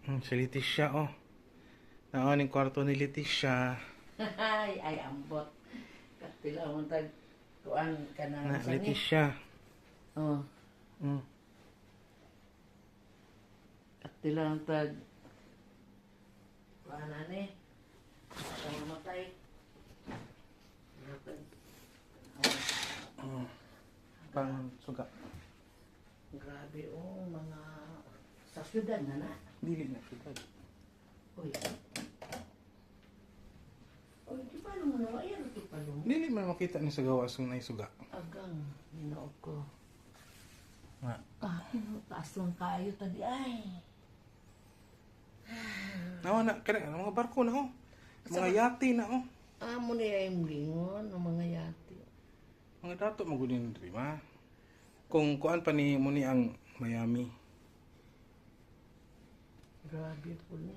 Si Leticia, oh. Naon yung kwarto ni Leticia. Ay, ambot. Katila mo tag kuan ka na. Leticia. Oh, Mm. katila mo tag kuan na ni. Sa mamatay. Pang suga. Grabe mga sa syudad na. Dili na kita. Uy. Uy, di pa mo na wala di pa mo. Dili man makita ni sa gawas kung naisuga. Agang hinaog ko. Nga. Taas lang kayo tadi ay. Nawa na, kaya mga barko na, oh. Mga yati na, oh. Amo ni ay mlingon ng mga yati. Mga dato magunin rin, ma. Kung kuan pa ni mo ni ang Miami. Grabe po ni.